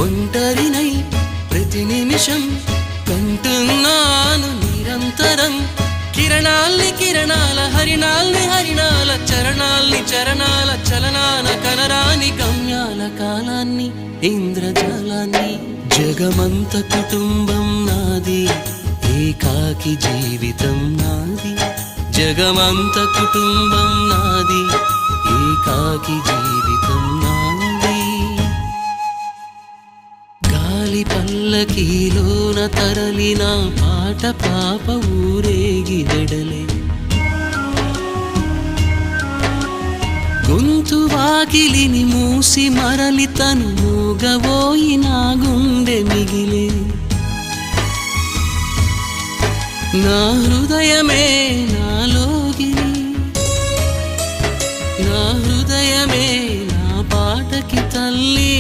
ఒంటరినై ప్రతి నిమిషం కంటున్నాను నిరంతరం కిరణాల్ని కిరణాల హరిణాల్ని హరిణాల చరణాల్ని చరణాల చలనాన కనరాని గమ్యాల కాలాన్ని ఇంద్రజాలాన్ని జగమంత కుటుంబం నాది ఏకాకి జీవితం నాది జగమంత కుటుంబం నాది ఏకాకి జీవితం నాది గాలి పల్లకీలోన తరలిన పాట పాప ఊరేగి వెడలే గొంతు వాకిలిని మూసి మరలి తను మూగబోయి నా గుండె మిగిలే నా హృదయమే నాలోగిని నా హృదయమే నా పాటకి తల్లి